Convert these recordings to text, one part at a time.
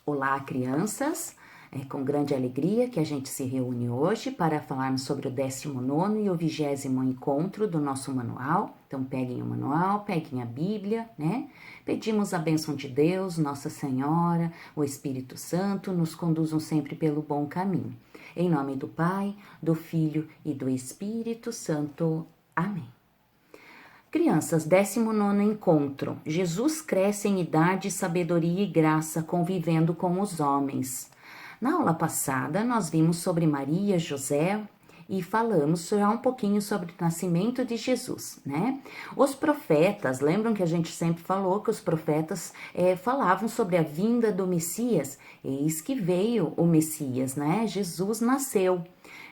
Olá, crianças! É com grande alegria que a gente se reúne hoje para falarmos sobre o 19º e o 20º encontro do nosso manual. Então, peguem o manual, peguem a Bíblia, né? Pedimos a bênção de Deus, Nossa Senhora, o Espírito Santo, nos conduzam sempre pelo bom caminho. Em nome do Pai, do Filho e do Espírito Santo. Amém. Crianças, 19º encontro. Jesus cresce em idade, sabedoria e graça, convivendo com os homens. Na aula passada, nós vimos sobre Maria, José e falamos já um pouquinho sobre o nascimento de Jesus, né? Os profetas, lembram que a gente sempre falou que os profetas falavam sobre a vinda do Messias? Eis que veio o Messias, né? Jesus nasceu.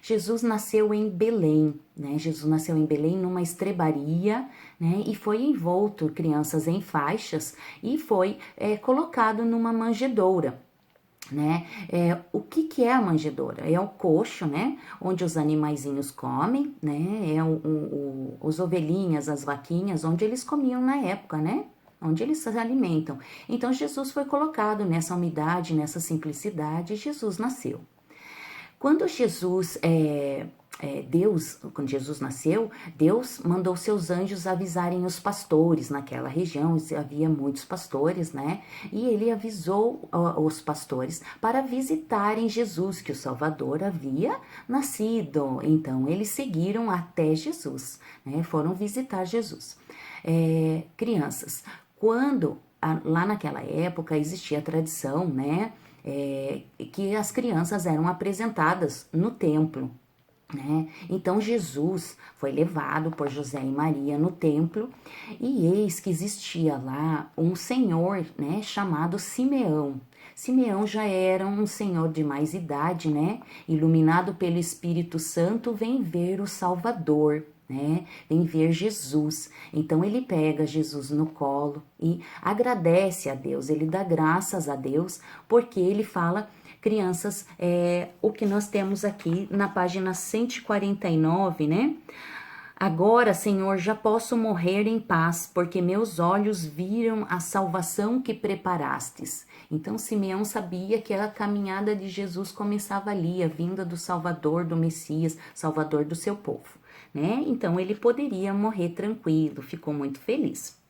Jesus nasceu em Belém, né? Jesus nasceu em Belém numa estrebaria, né? E foi envolto, crianças, em faixas e foi colocado numa manjedoura. Né? O que é a manjedoura? É o coxo, né? Onde os animaizinhos comem, né? Os ovelhinhas, as vaquinhas, onde eles comiam na época, né? Onde eles se alimentam. Então, Jesus foi colocado nessa umidade, nessa simplicidade, e Jesus nasceu. Quando quando Jesus nasceu, Deus mandou seus anjos avisarem os pastores naquela região, havia muitos pastores, né? E ele avisou os pastores para visitarem Jesus, que o Salvador havia nascido. Então, eles seguiram até Jesus, né? Foram visitar Jesus. Crianças, lá naquela época existia a tradição, né? Que as crianças eram apresentadas no templo, né? Então Jesus foi levado por José e Maria no templo e eis que existia lá um senhor, né, chamado Simeão. Simeão já era um senhor de mais idade, né? Iluminado pelo Espírito Santo, vem ver o Salvador, né? Vem ver Jesus. Então ele pega Jesus no colo e agradece a Deus, ele dá graças a Deus, porque ele fala, crianças, o que nós temos aqui na página 149, né? Agora, Senhor, já posso morrer em paz, porque meus olhos viram a salvação que preparastes. Então, Simeão sabia que a caminhada de Jesus começava ali, a vinda do Salvador, do Messias, Salvador do seu povo, né? Então, ele poderia morrer tranquilo, ficou muito feliz.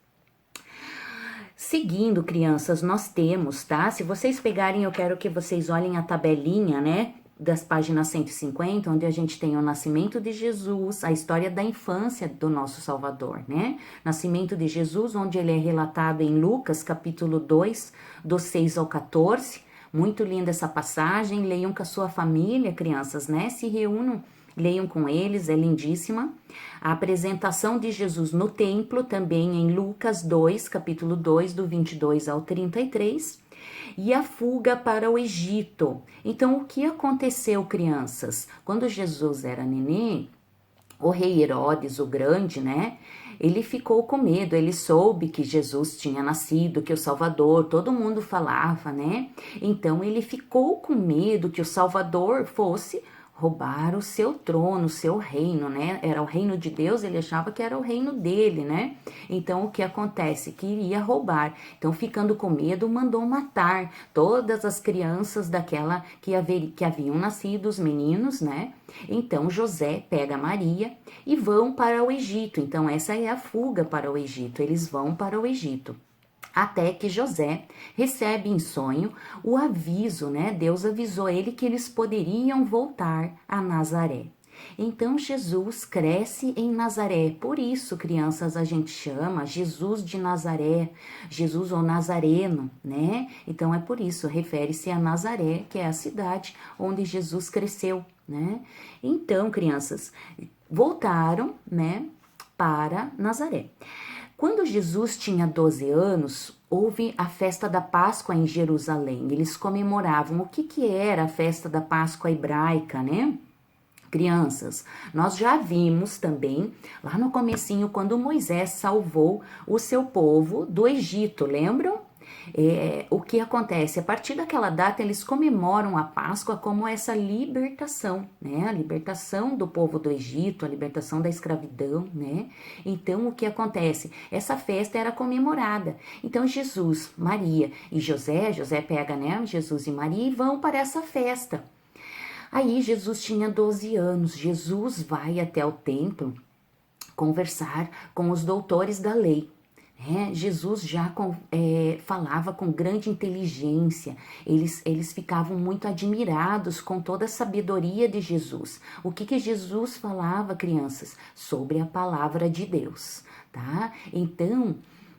Seguindo, crianças, nós temos, tá? Se vocês pegarem, eu quero que vocês olhem a tabelinha, né? Das páginas 150, onde a gente tem o nascimento de Jesus, a história da infância do nosso Salvador, né? Nascimento de Jesus, onde ele é relatado em Lucas, capítulo 2, do 6 ao 14. Muito linda essa passagem. Leiam com a sua família, crianças, né? Se reúnam, leiam com eles, é lindíssima. A apresentação de Jesus no templo, também em Lucas 2, capítulo 2, do 22 ao 33. E a fuga para o Egito. Então, o que aconteceu, crianças? Quando Jesus era neném, o rei Herodes, o grande, né? Ele ficou com medo, ele soube que Jesus tinha nascido, que o Salvador, todo mundo falava, né? Então, ele ficou com medo que o Salvador fosse roubar o seu trono, o seu reino, né? Era o reino de Deus, ele achava que era o reino dele, né? Então, o que acontece? Que iria roubar. Então, ficando com medo, mandou matar todas as crianças daquela que haviam nascido, os meninos, né? Então, José pega Maria e vão para o Egito. Então, essa é a fuga para o Egito. Eles vão para o Egito. Até que José recebe em sonho o aviso, né? Deus avisou ele que eles poderiam voltar a Nazaré. Então Jesus cresce em Nazaré. Por isso, crianças, a gente chama Jesus de Nazaré, Jesus ou Nazareno, né? Então é por isso, refere-se a Nazaré, que é a cidade onde Jesus cresceu, né? Então, crianças, voltaram, né, para Nazaré. Quando Jesus tinha 12 anos, houve a festa da Páscoa em Jerusalém. Eles comemoravam. O que era a festa da Páscoa hebraica, né? Crianças, nós já vimos também, lá no comecinho, quando Moisés salvou o seu povo do Egito, lembram? O que acontece? A partir daquela data, eles comemoram a Páscoa como essa libertação, né? A libertação do povo do Egito, a libertação da escravidão, né? Então, o que acontece? Essa festa era comemorada. Então, Jesus, Maria e José pega, né, Jesus e Maria e vão para essa festa. Aí, Jesus tinha 12 anos. Jesus vai até o templo conversar com os doutores da lei. Jesus já falava com grande inteligência, eles ficavam muito admirados com toda a sabedoria de Jesus. O que Jesus falava, crianças? Sobre a palavra de Deus, tá? Então,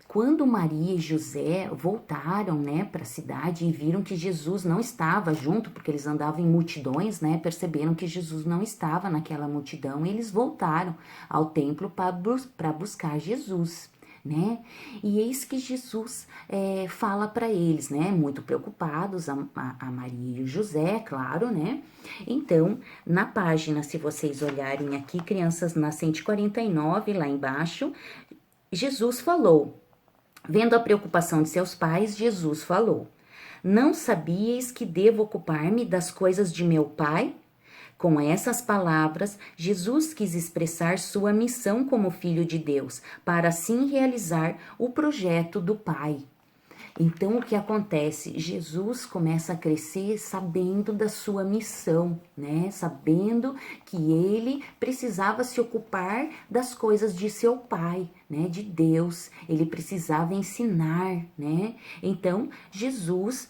quando Maria e José voltaram, né, para a cidade e viram que Jesus não estava junto, porque eles andavam em multidões, né, perceberam que Jesus não estava naquela multidão, e eles voltaram ao templo para buscar Jesus, né? E eis que Jesus fala para eles, né? Muito preocupados, a Maria e o José, claro, né? Então, na página, se vocês olharem aqui, crianças, na 149, lá embaixo, Jesus falou. Vendo a preocupação de seus pais, Jesus falou: Não sabíeis que devo ocupar-me das coisas de meu Pai? Com essas palavras, Jesus quis expressar sua missão como Filho de Deus, para assim realizar o projeto do Pai. Então, o que acontece? Jesus começa a crescer sabendo da sua missão, né? Sabendo que ele precisava se ocupar das coisas de seu pai, né? De Deus. Ele precisava ensinar, né? Então, Jesus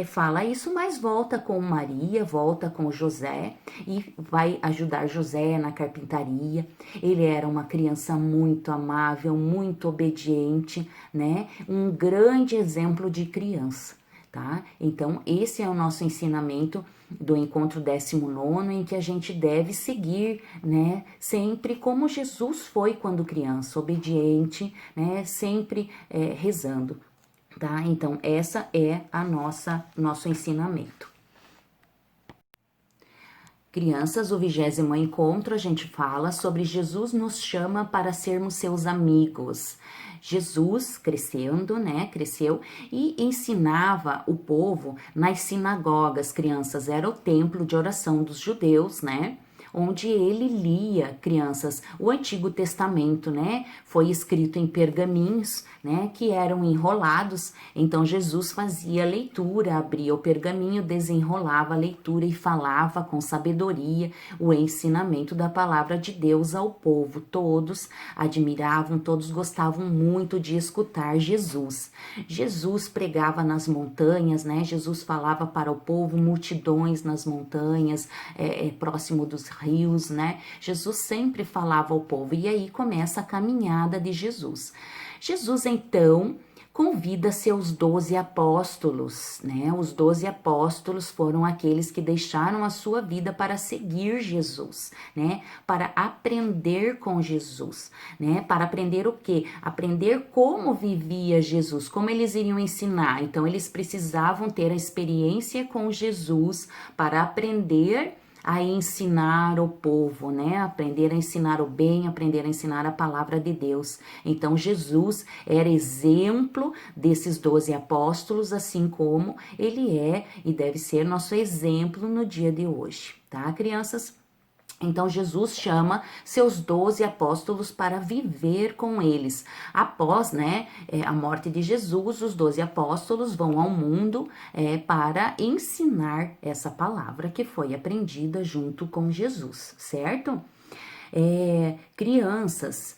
fala isso, mas volta com Maria, volta com José e vai ajudar José na carpintaria. Ele era uma criança muito amável, muito obediente, né? Um grande exemplo de criança, tá? Então, esse é o nosso ensinamento do encontro 19º, em que a gente deve seguir, né? Sempre como Jesus foi quando criança, obediente, né? Sempre rezando, tá? Então, essa é a nosso ensinamento. Crianças, o 20º encontro, a gente fala sobre Jesus nos chama para sermos seus amigos. Jesus crescendo, né, cresceu e ensinava o povo nas sinagogas. Crianças, era o templo de oração dos judeus, né? Onde ele lia, crianças, o Antigo Testamento, né? Foi escrito em pergaminhos, né? Que eram enrolados. Então Jesus fazia a leitura, abria o pergaminho, desenrolava a leitura e falava com sabedoria o ensinamento da palavra de Deus ao povo. Todos admiravam, todos gostavam muito de escutar Jesus. Jesus pregava nas montanhas, né? Jesus falava para o povo, multidões nas montanhas, próximo dos rios, né? Jesus sempre falava ao povo. E aí começa a caminhada de Jesus. Jesus, então, convida seus 12 apóstolos, né? Os 12 apóstolos foram aqueles que deixaram a sua vida para seguir Jesus, né? Para aprender com Jesus, né? Para aprender o quê? Aprender como vivia Jesus, como eles iriam ensinar. Então, eles precisavam ter a experiência com Jesus para aprender a ensinar o povo, né? Aprender a ensinar o bem, aprender a ensinar a palavra de Deus. Então, Jesus era exemplo desses 12 apóstolos, assim como ele é e deve ser nosso exemplo no dia de hoje, tá, crianças? Então, Jesus chama seus 12 apóstolos para viver com eles. Após, né, a morte de Jesus, os 12 apóstolos vão ao mundo para ensinar essa palavra que foi aprendida junto com Jesus, certo? Crianças,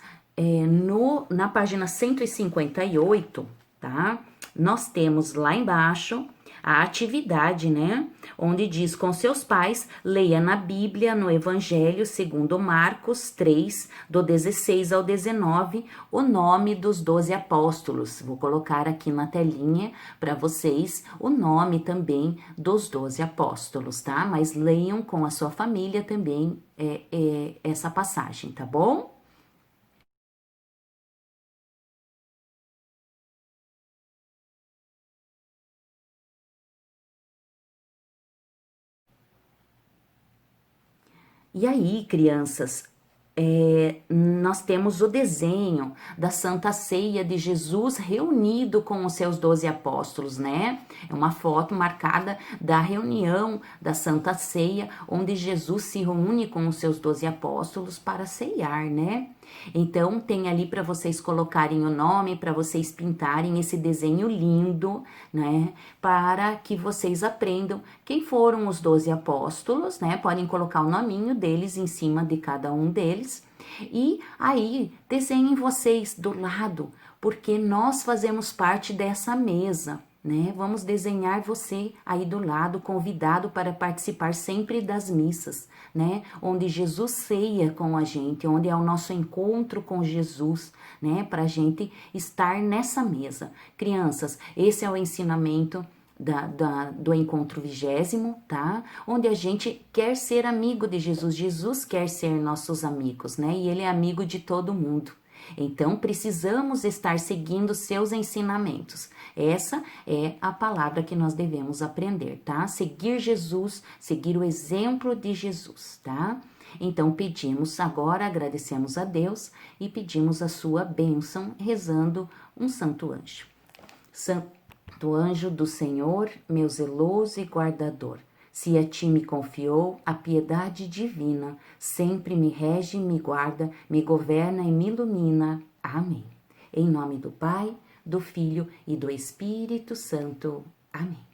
na página 158, tá? Nós temos lá embaixo a atividade, né? Onde diz: com seus pais, leia na Bíblia, no Evangelho segundo Marcos 3, do 16 ao 19, o nome dos 12 apóstolos. Vou colocar aqui na telinha para vocês o nome também dos 12 apóstolos, tá? Mas leiam com a sua família também essa passagem, tá bom? E aí, crianças, nós temos o desenho da Santa Ceia de Jesus reunido com os seus 12 apóstolos, né? É uma foto marcada da reunião da Santa Ceia, onde Jesus se reúne com os seus 12 apóstolos para ceiar, né? Então, tem ali para vocês colocarem o nome, para vocês pintarem esse desenho lindo, né? Para que vocês aprendam quem foram os 12 apóstolos, né? Podem colocar o nominho deles em cima de cada um deles. E aí, desenhem vocês do lado, porque nós fazemos parte dessa mesa, né? Vamos desenhar você aí do lado, convidado para participar sempre das missas, né? Onde Jesus ceia com a gente, onde é o nosso encontro com Jesus, né? Para a gente estar nessa mesa. Crianças, esse é o ensinamento do encontro 20º, tá? Onde a gente quer ser amigo de Jesus. Jesus quer ser nossos amigos, né? E ele é amigo de todo mundo. Então, precisamos estar seguindo seus ensinamentos. Essa é a palavra que nós devemos aprender, tá? Seguir Jesus, seguir o exemplo de Jesus, tá? Então, pedimos agora, agradecemos a Deus e pedimos a sua bênção, rezando um santo anjo. Santo anjo do Senhor, meu zeloso e guardador, se a ti me confiou a piedade divina, sempre me rege, me guarda, me governa e me ilumina. Amém. Em nome do Pai, do Filho e do Espírito Santo. Amém.